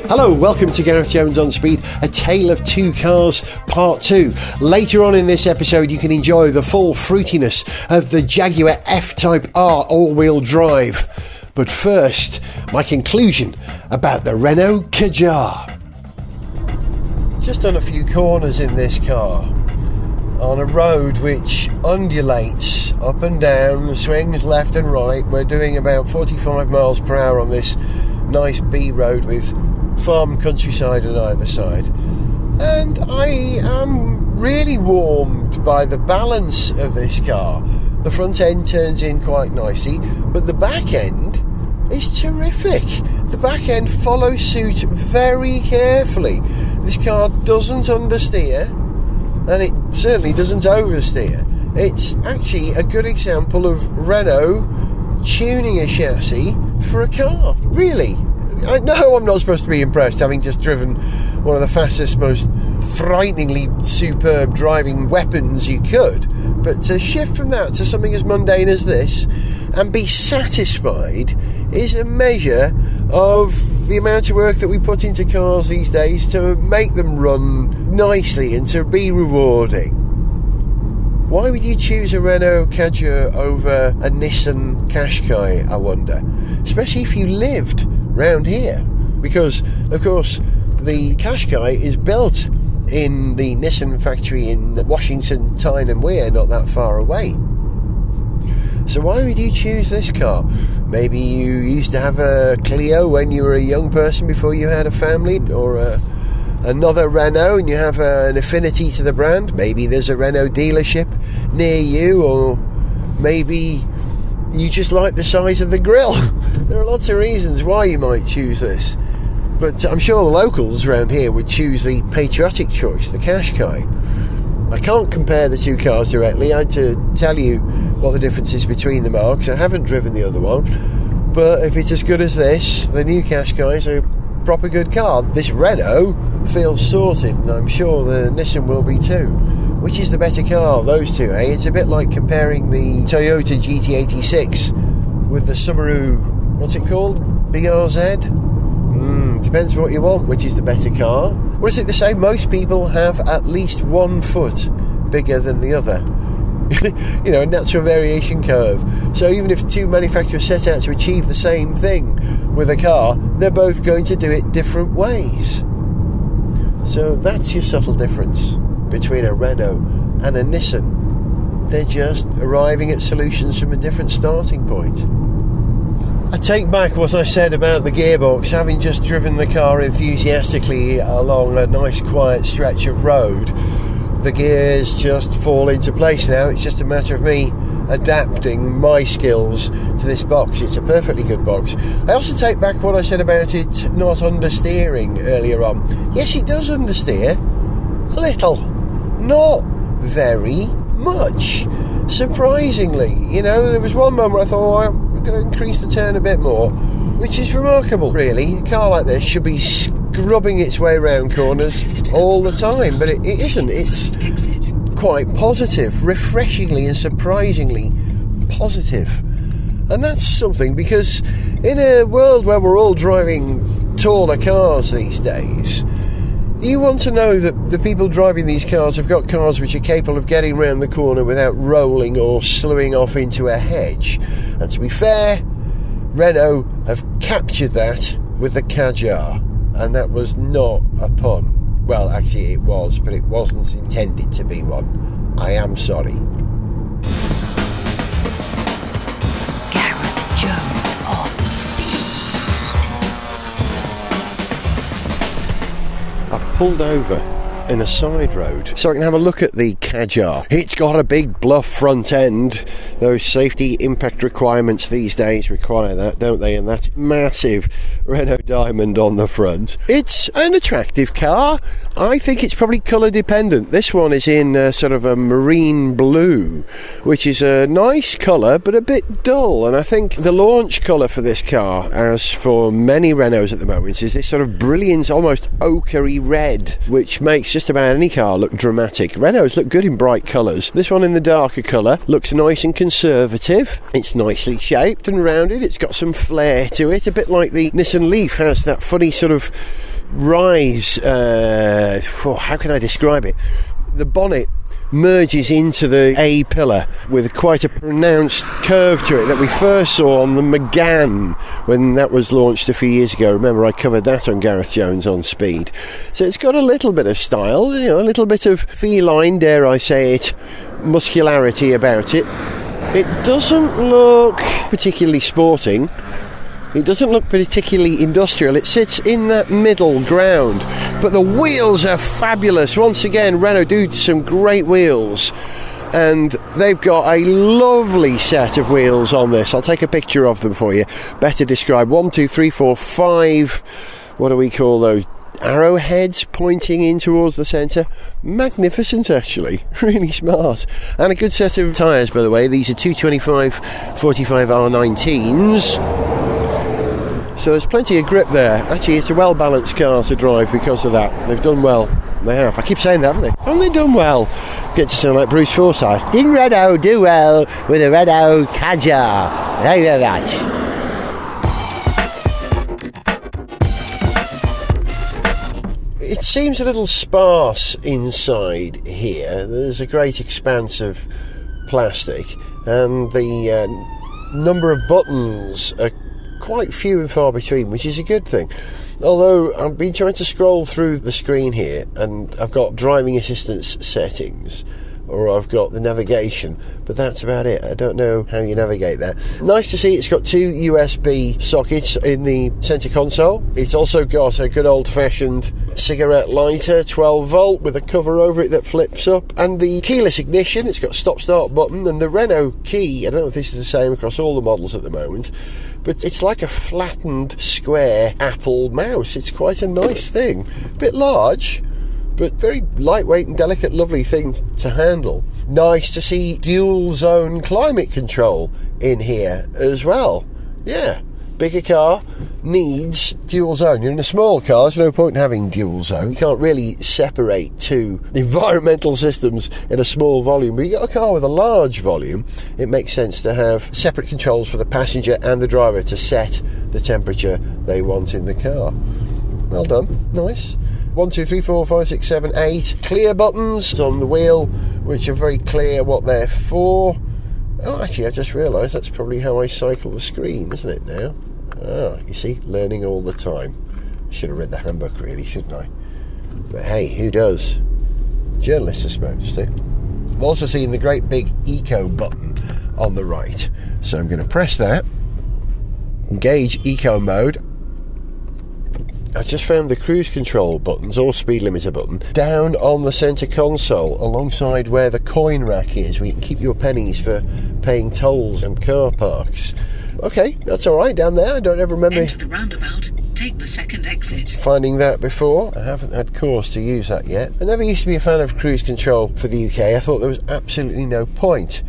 Hello, welcome to Gareth Jones on Speed, a tale of two cars, part 2. Later on in this episode you can enjoy the full fruitiness of the Jaguar F-Type R all-wheel drive. But first, my conclusion about the Renault Kadjar. Just done a few corners in this car, on a road which undulates up and down, swings left and right. We're doing about 45 miles per hour on this nice B road with farm countryside on either side, and I am really warmed by the balance of this car. The front end turns in quite nicely, but the back end is terrific. The back end follows suit very carefully. This car doesn't understeer, and it certainly doesn't oversteer. It's actually a good example of Renault tuning a chassis for a car, really. I know I'm not supposed to be impressed, having just driven one of the fastest, most frighteningly superb driving weapons you could, but to shift from that to something as mundane as this and be satisfied is a measure of the amount of work that we put into cars these days to make them run nicely and to be rewarding. Why would you choose a Renault Kadjar over a Nissan Qashqai, I wonder? Especially if you lived round here, because of course the Qashqai is built in the Nissan factory in Washington, Tyne and Wear, not that far away. So why would you choose this car? Maybe you used to have a Clio when you were a young person before you had a family, or another Renault and you have an affinity to the brand. Maybe there's a Renault dealership near you, or maybe you just like the size of the grille. There are lots of reasons why you might choose this, but I'm sure the locals around here would choose the patriotic choice, the Qashqai. I can't compare the two cars directly. I had to tell you what the difference is between them are, because I haven't driven the other one. But if it's as good as this, the new Qashqai is a proper good car. This Renault feels sorted, and I'm sure the Nissan will be too. Which is the better car, those two, eh? It's a bit like comparing the Toyota GT86 with the Subaru, what's it called? BRZ? Depends what you want, which is the better car. Or is it the same? Most people have at least 1 foot bigger than the other. You know, a natural variation curve. So even if two manufacturers set out to achieve the same thing with a car, they're both going to do it different ways. So that's your subtle difference between a Renault and a Nissan. They're just arriving at solutions from a different starting point. I take back what I said about the gearbox. Having just driven the car enthusiastically along a nice quiet stretch of road, the gears just fall into place now. It's just a matter of me adapting my skills to this box. It's a perfectly good box. I also take back what I said about it not understeering earlier on. Yes, it does understeer. A little. Not very much. Surprisingly. You know, there was one moment where I thought, I'm going to increase the turn a bit more, which is remarkable, really. A car like this should be scrubbing its way around corners all the time, but it isn't. It's quite positive, refreshingly and surprisingly positive. And that's something, because in a world where we're all driving taller cars these days, you want to know that the people driving these cars have got cars which are capable of getting round the corner without rolling or slewing off into a hedge. And to be fair, Renault have captured that with the Kadjar, and that was not a pun. Well, actually it was, but it wasn't intended to be one. I am sorry. Gareth Jones on Speed. I've pulled over in a side road so I can have a look at the Kadjar. It's got a big bluff front end. Those safety impact requirements these days require that, don't they? And that massive Renault diamond on the front. It's an attractive car. I think it's probably colour dependent. This one is in sort of a marine blue, which is a nice colour but a bit dull, and I think the launch colour for this car, as for many Renaults at the moment, is this sort of brilliant, almost ochre-y red, which makes just about any car look dramatic. Renaults look good in bright colours. This one in the darker colour looks nice and conservative. It's nicely shaped and rounded. It's got some flair to it, a bit like the Nissan Leaf has that funny sort of rise, how can I describe it? The bonnet merges into the A pillar with quite a pronounced curve to it that we first saw on the Megane when that was launched a few years ago. Remember, I covered that on Gareth Jones on Speed. So it's got a little bit of style, you know, a little bit of feline, dare I say it, muscularity about it. It doesn't look particularly sporting. It doesn't look particularly industrial. It sits in that middle ground. But the wheels are fabulous. Once again, Renault do some great wheels. And they've got a lovely set of wheels on this. I'll take a picture of them for you. Better describe 1, 2, 3, 4, 5. What do we call those? Arrowheads pointing in towards the centre. Magnificent, actually. Really smart. And a good set of tyres, by the way. These are 225 45 R19s. So there's plenty of grip there. Actually, it's a well-balanced car to drive because of that. They've done well. They have. I keep saying that, haven't they? Haven't they done well? Get to sound like Bruce Forsythe. Didn't Renault do well with a Renault Kadjar? Thank you very much. It seems a little sparse inside here. There's a great expanse of plastic, and the number of buttons are quite few and far between, which is a good thing. Although I've been trying to scroll through the screen here, and I've got driving assistance settings, or I've got the navigation, but that's about it. I don't know how you navigate that. Nice to see it's got 2 USB sockets in the centre console. It's also got a good old-fashioned cigarette lighter, 12 volt, with a cover over it that flips up, and the keyless ignition. It's got a stop-start button, and the Renault key, I don't know if this is the same across all the models at the moment, but it's like a flattened square Apple mouse. It's quite a nice thing. A bit large, but very lightweight and delicate, lovely thing to handle. Nice to see dual zone climate control in here as well. Yeah, bigger car needs dual zone. You're in a small car, there's no point in having dual zone. You can't really separate two environmental systems in a small volume. But you got a car with a large volume, it makes sense to have separate controls for the passenger and the driver to set the temperature they want in the car. Well done, nice. 1, 2, 3, 4, 5, 6, 7, 8 clear buttons on the wheel, which are very clear what they're for. Oh, actually, I just realised that's probably how I cycle the screen, isn't it now? Ah, you see, learning all the time. Should have read the handbook, really, shouldn't I? But hey, who does? Journalists are supposed to. I've also seen the great big Eco button on the right. So I'm going to press that, engage Eco mode. I just found the cruise control buttons, or speed limiter button, down on the centre console alongside where the coin rack is, where you can keep your pennies for paying tolls and car parks. Okay, that's alright down there. I don't ever remember Enter the roundabout, take the second exit. finding that before. I haven't had cause to use that yet. I never used to be a fan of cruise control for the UK. I thought there was absolutely no point.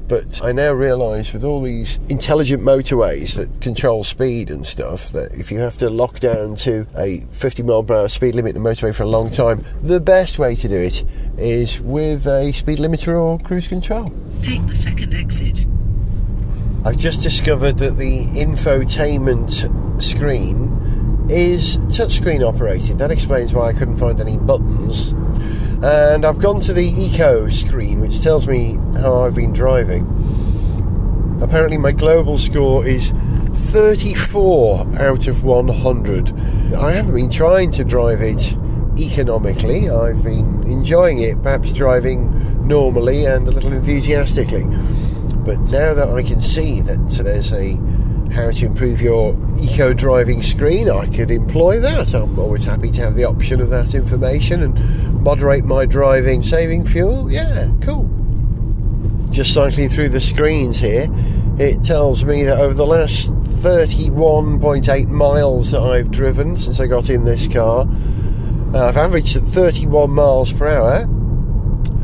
But I now realise with all these intelligent motorways that control speed and stuff, that if you have to lock down to a 50 mile per hour speed limit in the motorway for a long time, the best way to do it is with a speed limiter or cruise control. Take the second exit. I've just discovered that the infotainment screen is touchscreen operated. That explains why I couldn't find any buttons. And I've gone to the Eco screen, which tells me how I've been driving. Apparently my global score is 34 out of 100. I haven't been trying to drive it economically. I've been enjoying it, perhaps driving normally and a little enthusiastically. But now that I can see that there's a how to improve your eco driving screen, I could employ that. I'm always happy to have the option of that information and moderate my driving, saving fuel. Yeah, cool. Just cycling through the screens here, it tells me that over the last 31.8 miles that I've driven since I got in this car, I've averaged at 31 miles per hour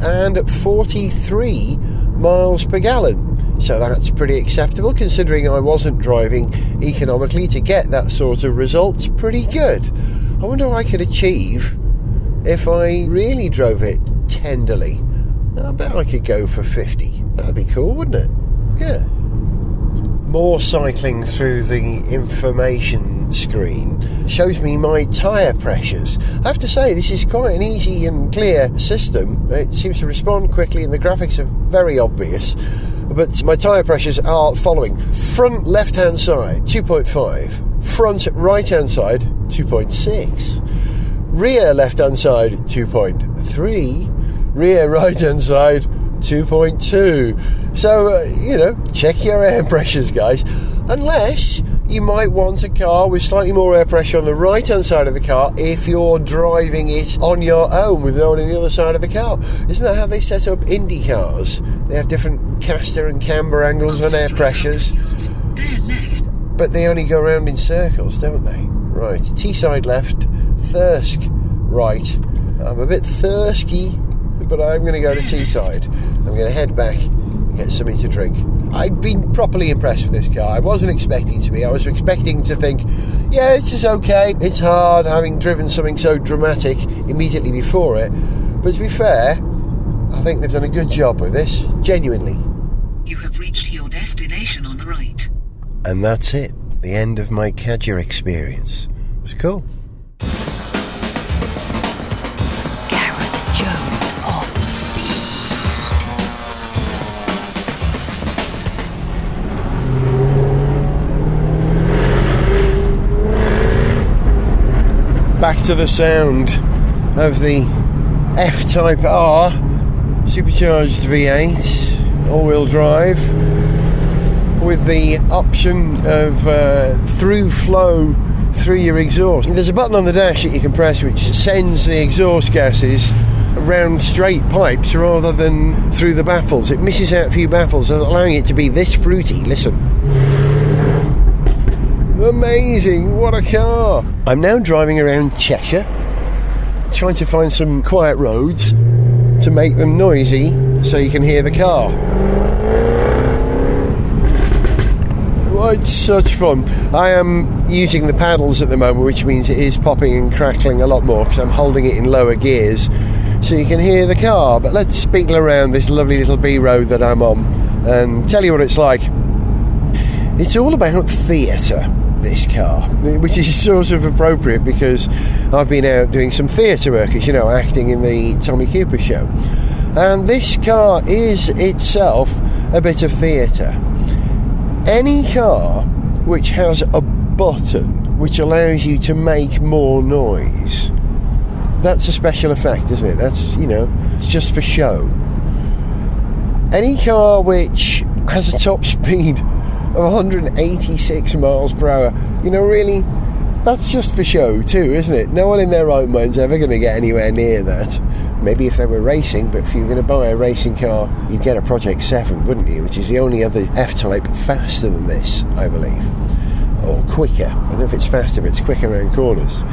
and at 43 miles per gallon. So that's pretty acceptable, considering I wasn't driving economically to get that sort of result. Pretty good. I wonder what I could achieve if I really drove it tenderly. I bet I could go for 50. That'd be cool, wouldn't it? Yeah. More cycling through the information screen shows me my tyre pressures. I have to say, this is quite an easy and clear system. It seems to respond quickly and the graphics are very obvious. But my tyre pressures are following: front left-hand side 2.5, front right-hand side 2.6, rear left-hand side 2.3, rear right-hand side 2.2. So, check your air pressures, guys. Unless you might want a car with slightly more air pressure on the right-hand side of the car if you're driving it on your own with no one on the other side of the car. Isn't that how they set up Indy cars? They have different caster and camber angles on air pressures. Bear left. But they only go around in circles, don't they? Right, T-side left, Thirsk right. I'm a bit thirsty, but I'm going to go to T-side. I'm going to head back and get something to drink. I've been properly impressed with this car. I wasn't expecting to be. I was expecting to think, yeah, this is okay. It's hard having driven something so dramatic immediately before it. But to be fair, I think they've done a good job with this, genuinely. You have reached your destination on the right. And that's it. The end of my Kadjar experience. It was cool. Gareth Jones on speed. Back to the sound of the F-Type R supercharged V8 all-wheel drive with the option of through flow through your exhaust. There's a button on the dash that you can press which sends the exhaust gases around straight pipes rather than through the baffles. It misses out a few baffles, allowing it to be this fruity. Listen. Amazing, what a car. I'm now driving around Cheshire, trying to find some quiet roads to make them noisy so you can hear the car. Oh, it's such fun. I am using the paddles at the moment, which means it is popping and crackling a lot more because I'm holding it in lower gears so you can hear the car. But let's speedle around this lovely little B road that I'm on and tell you what it's like. It's all about theatre, this car, which is sort of appropriate because I've been out doing some theatre work, as you know, acting in the Tommy Cooper show. And this car is itself a bit of theatre. Any car which has a button which allows you to make more noise, that's a special effect, isn't it? That's, it's just for show. Any car which has a top speed of 186 miles per hour, really, that's just for show too, isn't it? No one in their right mind's ever going to get anywhere near that. Maybe if they were racing, but if you were going to buy a racing car, you'd get a Project 7, wouldn't you? Which is the only other F-Type faster than this, I believe. Or quicker. I don't know if it's faster, but it's quicker around corners.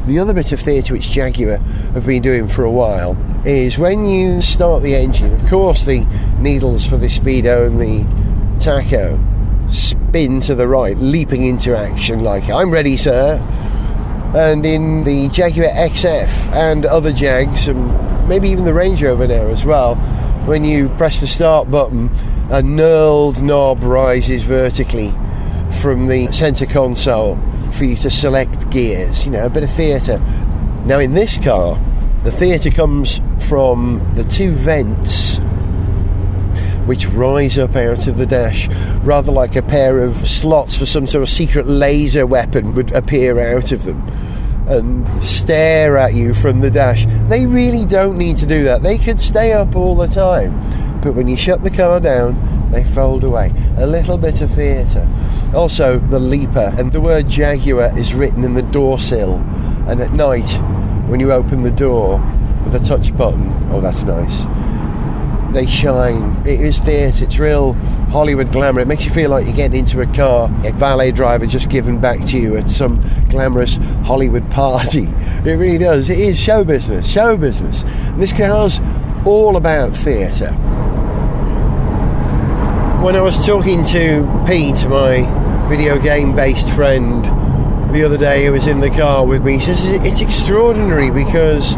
The other bit of theatre which Jaguar have been doing for a while is when you start the engine, of course the needles for the speedo and the tacho spin to the right, leaping into action like, I'm ready, sir. And in the Jaguar XF and other Jags, and maybe even the Range Rover now as well, when you press the start button, a knurled knob rises vertically from the centre console for you to select gears, a bit of theatre. Now in this car, the theatre comes from the two vents which rise up out of the dash, rather like a pair of slots for some sort of secret laser weapon would appear out of them and stare at you from the dash. They really don't need to do that. They could stay up all the time, but when you shut the car down, they fold away. A little bit of theatre. Also, the leaper, and the word Jaguar is written in the door sill, and at night, when you open the door with a touch button, oh, that's nice. They shine. It is theatre. It's real Hollywood glamour. It makes you feel like you're getting into a car a valet driver just given back to you at some glamorous Hollywood party. It really does. It is show business. Show business. And this car's all about theatre. When I was talking to Pete, my video game based friend, the other day who was in the car with me, he says it's extraordinary because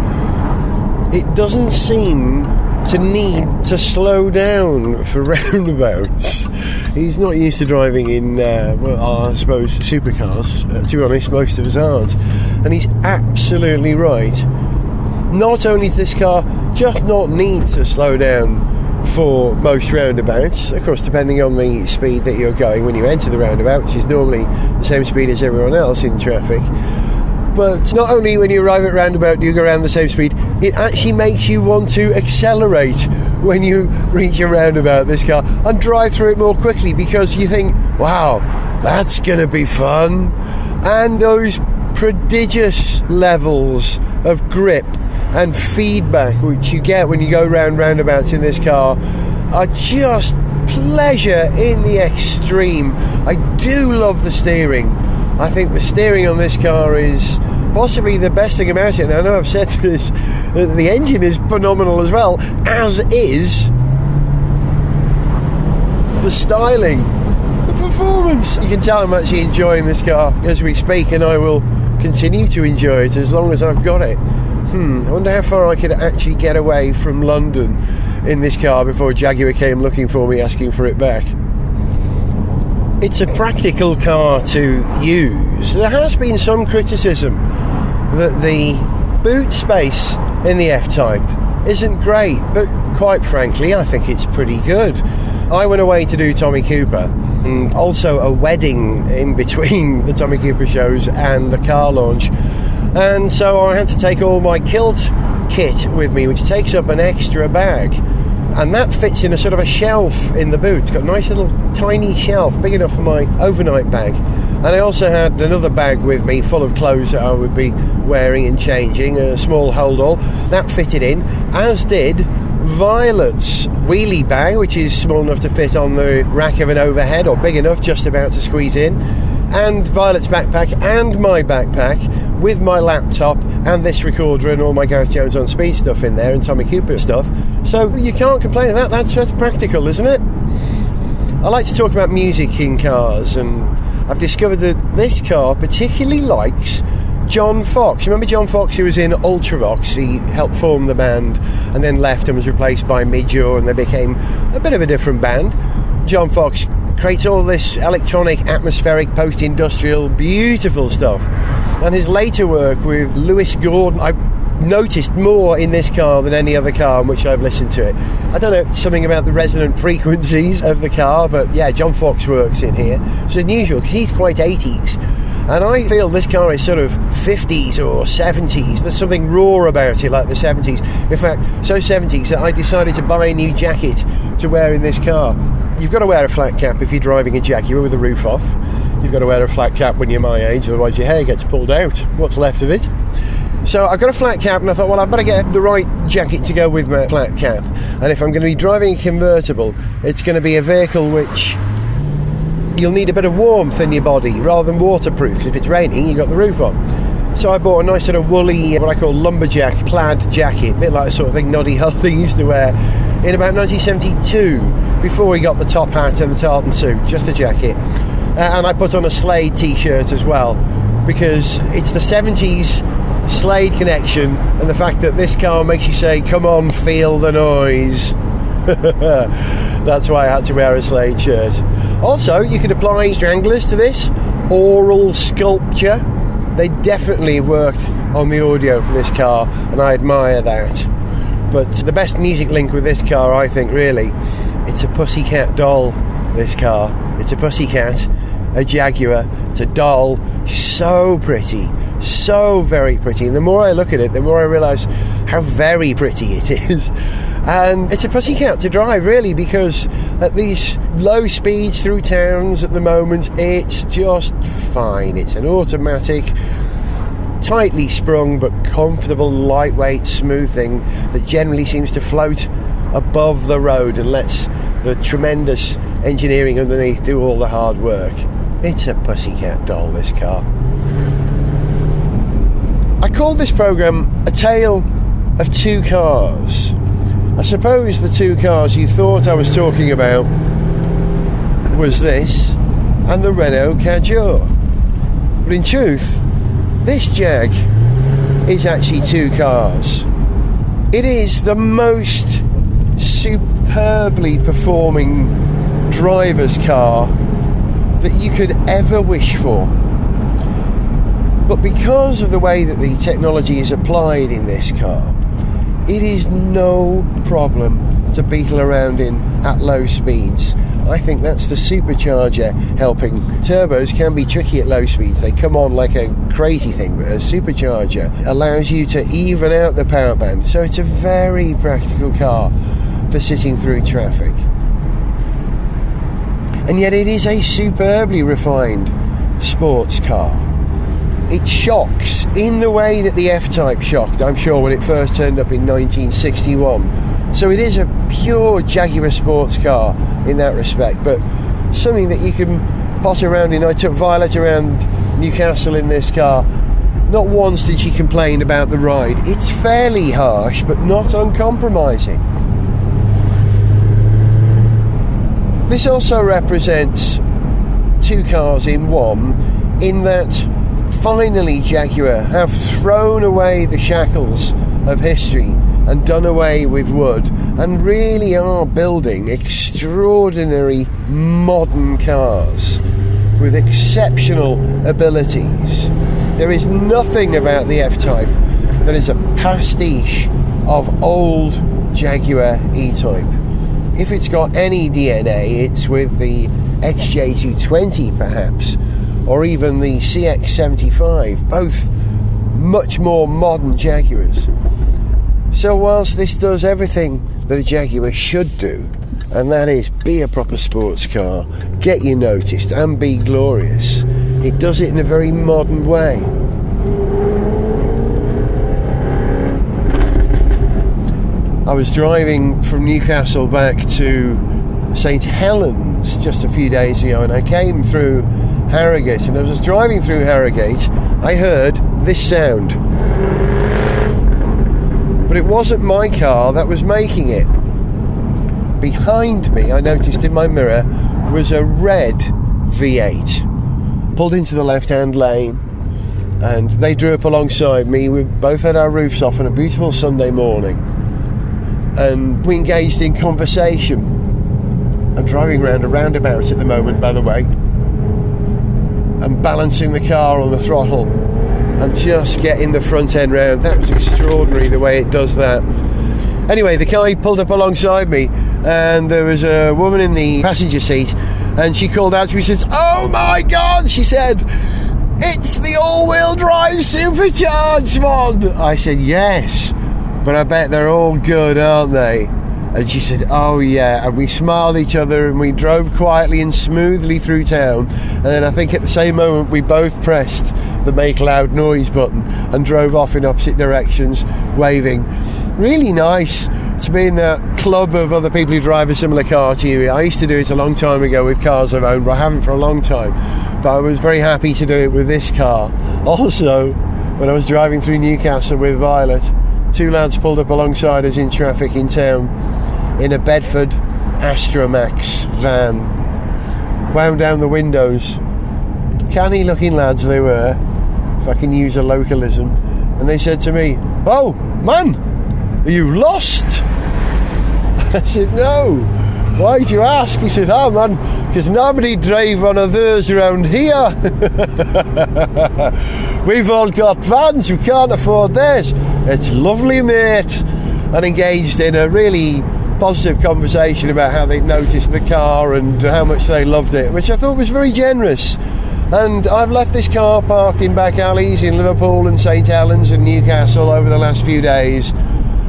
it doesn't seem to need to slow down for roundabouts. He's not used to driving in, I suppose, supercars. To be honest, most of us aren't. And he's absolutely right. Not only does this car just not need to slow down for most roundabouts, of course, depending on the speed that you're going when you enter the roundabout, which is normally the same speed as everyone else in traffic. But not only when you arrive at roundabout do you go around the same speed, it actually makes you want to accelerate when you reach a roundabout, this car, and drive through it more quickly, because you think, wow, that's going to be fun. And those prodigious levels of grip and feedback which you get when you go round roundabouts in this car are just pleasure in the extreme. I do love the steering. I think the steering on this car is possibly the best thing about it. And I know I've said this, the engine is phenomenal as well, as is the styling, the performance. You can tell I'm actually enjoying this car as we speak, and I will continue to enjoy it as long as I've got it. I wonder how far I could actually get away from London in this car before Jaguar came looking for me, asking for it back. It's a practical car to use. There has been some criticism that the boot space in the F-Type isn't great, but quite frankly, I think it's pretty good. I went away to do Tommy Cooper, and also a wedding in between the Tommy Cooper shows and the car launch. And so I had to take all my kilt kit with me, which takes up an extra bag. And that fits in a sort of a shelf in the boot. It's got a nice little tiny shelf, big enough for my overnight bag. And I also had another bag with me full of clothes that I would be wearing and changing, a small hold-all. That fitted in, as did Violet's wheelie bag, which is small enough to fit on the rack of an overhead, or big enough, just about to squeeze in. And Violet's backpack and my backpack, with my laptop and this recorder and all my Gareth Jones on Speed stuff in there, and Tommy Cooper stuff. So you can't complain of that. That's practical, isn't it? I like to talk about music in cars, and I've discovered that this car particularly likes John Fox. Remember John Fox, who was in Ultravox? He helped form the band and then left and was replaced by Midjaw, and they became a bit of a different band. John Fox creates all this electronic, atmospheric, post-industrial, beautiful stuff. And his later work with Lewis Gordon, I noticed more in this car than any other car in which I've listened to it. I don't know, something about the resonant frequencies of the car, but yeah, John Fox works in here. It's unusual because he's quite 80s. And I feel this car is sort of 50s or 70s. There's something raw about it, like the 70s. In fact, so 70s that I decided to buy a new jacket to wear in this car. You've got to wear a flat cap if you're driving a Jaguar with the roof off. You've got to wear a flat cap when you're my age, otherwise your hair gets pulled out, what's left of it. So I got a flat cap, and I thought, well, I better get the right jacket to go with my flat cap. And if I'm going to be driving a convertible, it's going to be a vehicle which you'll need a bit of warmth in your body rather than waterproof, because if it's raining, you've got the roof on. So I bought a nice sort of woolly, what I call lumberjack plaid jacket, a bit like the sort of thing Noddy Hudding used to wear in about 1972, before he got the top hat and the tartan suit, just a jacket. And I put on a Slade t-shirt as well, because it's the 70s Slade connection, and the fact that this car makes you say, come on, feel the noise. That's why I had to wear a Slade shirt. Also, you could apply stranglers to this, oral sculpture. They definitely worked on the audio for this car, and I admire that. But the best music link with this car, I think, really, it's a pussycat doll, this car. It's a pussycat, a Jaguar, it's a doll, so pretty, so very pretty. And the more I look at it, the more I realise how very pretty it is. And it's a pussycat to drive, really, because at these low speeds through towns at the moment, it's just fine. It's an automatic, tightly sprung but comfortable, lightweight, smooth thing that generally seems to float above the road and lets the tremendous engineering underneath do all the hard work. It's a pussycat doll, this car. I called this programme A Tale of Two Cars. I suppose the two cars you thought I was talking about was this and the Renault Kadjar. But in truth, this Jag is actually two cars. It is the most superbly performing driver's car that you could ever wish for. But because of the way that the technology is applied in this car, it is no problem to beetle around in at low speeds. I think that's the supercharger helping. Turbos can be tricky at low speeds. They come on like a crazy thing, but a supercharger allows you to even out the power band. So it's a very practical car for sitting through traffic. And yet it is a superbly refined sports car. It shocks in the way that the F-Type shocked, I'm sure, when it first turned up in 1961. So it is a pure Jaguar sports car in that respect, but something that you can potter around in. I took Violet around Newcastle in this car. Not once did she complain about the ride. It's fairly harsh, but not uncompromising. This also represents two cars in one, in that finally Jaguar have thrown away the shackles of history and done away with wood, and really are building extraordinary modern cars with exceptional abilities. There is nothing about the F-Type that is a pastiche of old Jaguar E-Type. If it's got any DNA, it's with the XJ220 perhaps, or even the CX75, both much more modern Jaguars. So whilst this does everything that a Jaguar should do, and that is be a proper sports car, get you noticed and be glorious, it does it in a very modern way. I was driving from Newcastle back to St Helens just a few days ago, and I came through Harrogate, and as I was driving through Harrogate, I heard this sound. But it wasn't my car that was making it. Behind me, I noticed in my mirror, was a red V8. Pulled into the left-hand lane, and they drew up alongside me. We both had our roofs off on a beautiful Sunday morning, and we engaged in conversation. I'm driving around a roundabout at the moment, by the way, and balancing the car on the throttle and just getting the front end round. That was extraordinary, the way it does that. Anyway, the car pulled up alongside me, and there was a woman in the passenger seat, and she called out to me, she said, "Oh my God," she said, "it's the all-wheel drive supercharged one." I said, "Yes, but I bet they're all good, aren't they?" And she said, "Oh yeah," and we smiled at each other, and we drove quietly and smoothly through town, and then I think at the same moment we both pressed the make loud noise button and drove off in opposite directions, waving. Really nice to be in that club of other people who drive a similar car to you. I used to do it a long time ago with cars I've owned, but I haven't for a long time. But I was very happy to do it with this car. Also, when I was driving through Newcastle with Violet, two lads pulled up alongside us in traffic in town in a Bedford Astromax van. Wound down the windows. Canny looking lads they were, if I can use a localism, and they said to me, "Oh man, are you lost?" I said, "No. Why'd you ask?" He said, "Oh man, because nobody drive one of those around here. We've all got vans, we can't afford this." It's lovely, mate. And engaged in a really positive conversation about how they'd noticed the car and how much they loved it, which I thought was very generous. And I've left this car parked in back alleys in Liverpool and St Helens and Newcastle over the last few days,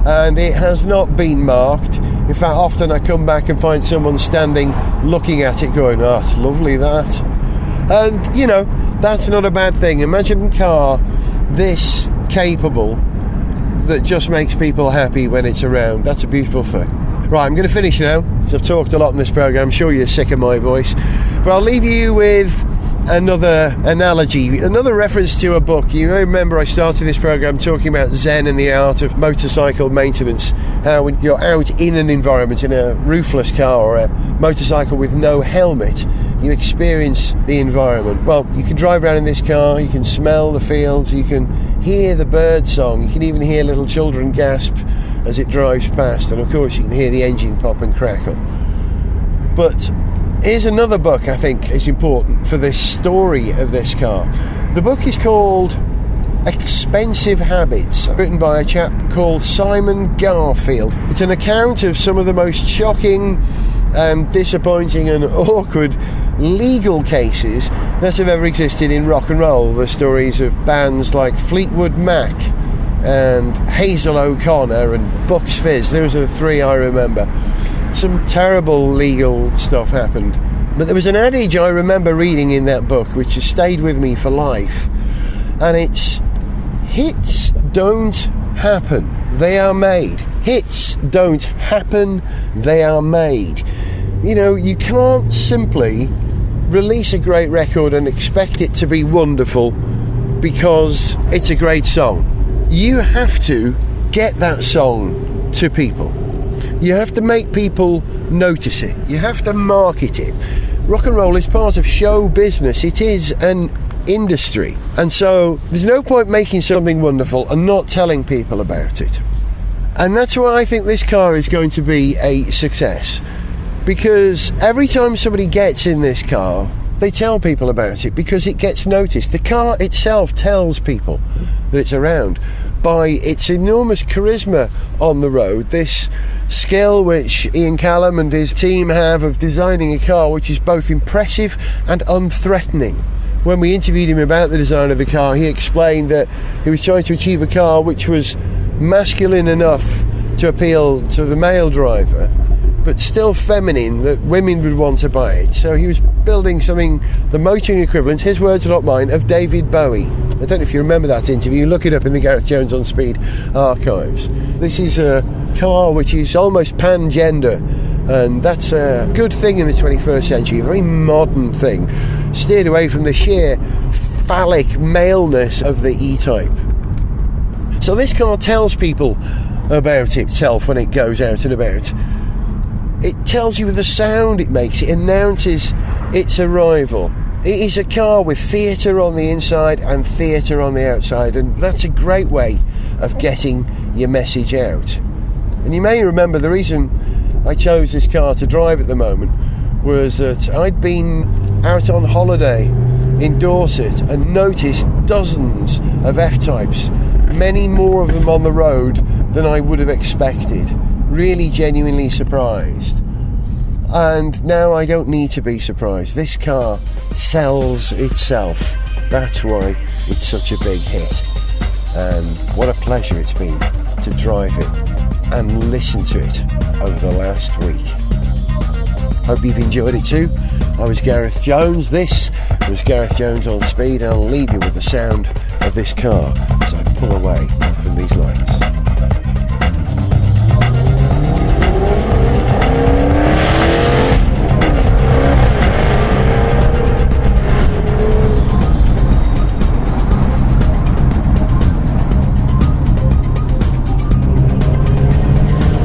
and it has not been marked. In fact, often I come back and find someone standing looking at it going, "Oh, it's lovely that." And, you know, that's not a bad thing. Imagine a car this capable that just makes people happy when it's around. That's a beautiful thing. Right, I'm going to finish now, because I've talked a lot in this programme. I'm sure you're sick of my voice. But I'll leave you with another analogy, another reference to a book. You may remember I started this programme talking about Zen and the art of motorcycle maintenance. How when you're out in an environment, in a roofless car or a motorcycle with no helmet, you experience the environment. Well, you can drive around in this car, you can smell the fields, you can hear the bird song, you can even hear little children gasp as it drives past, and of course you can hear the engine pop and crackle. But Here's another book I think is important for this story of this car. The book is called Expensive Habits, written by a chap called Simon Garfield. It's an account of some of the most shocking, disappointing and awkward legal cases that have ever existed in rock and roll. The stories of bands like Fleetwood Mac and Hazel O'Connor and Bucks Fizz. Those are the three I remember. Some terrible legal stuff happened. But there was an adage I remember reading in that book which has stayed with me for life, and it's: hits don't happen, they are made. Hits don't happen, they are made. You know, you can't simply release a great record and expect it to be wonderful because it's a great song. You have to get that song to people. You have to make people notice it. You have to market it. Rock and roll is part of show business. It is an industry. And so there's no point making something wonderful and not telling people about it. And that's why I think this car is going to be a success. Because every time somebody gets in this car, they tell people about it because it gets noticed. The car itself tells people that it's around by its enormous charisma on the road, this skill which Ian Callum and his team have of designing a car which is both impressive and unthreatening. When we interviewed him about the design of the car, he explained that he was trying to achieve a car which was masculine enough to appeal to the male driver, but still feminine, that women would want to buy it. So he was building something, the motoring equivalent, his words are not mine, of David Bowie. I don't know if you remember that interview. Look it up in the Gareth Jones on Speed archives. This is a car which is almost pan-gender, and that's a good thing in the 21st century, a very modern thing, steered away from the sheer phallic maleness of the E-Type. So this car tells people about itself when it goes out and about. It tells you the sound it makes. It announces its arrival. It is a car with theatre on the inside and theatre on the outside, and that's a great way of getting your message out. And you may remember the reason I chose this car to drive at the moment was that I'd been out on holiday in Dorset and noticed dozens of F-Types, many more of them on the road than I would have expected. Really genuinely surprised. And now I don't need to be surprised. This car sells itself. That's why it's such a big hit. And what a pleasure it's been to drive it and listen to it over the last week. Hope you've enjoyed it too. I was Gareth Jones. This was Gareth Jones on Speed, and I'll leave you with the sound of this car as I pull away from these lights.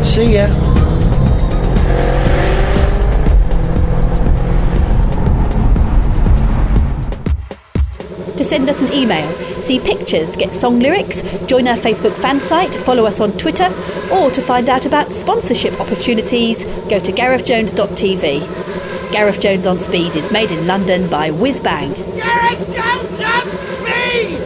See ya. To send us an email, see pictures, get song lyrics, join our Facebook fan site, follow us on Twitter, or to find out about sponsorship opportunities, go to garethjones.tv. Gareth Jones on Speed is made in London by Whiz Bang. Gareth Jones on Speed!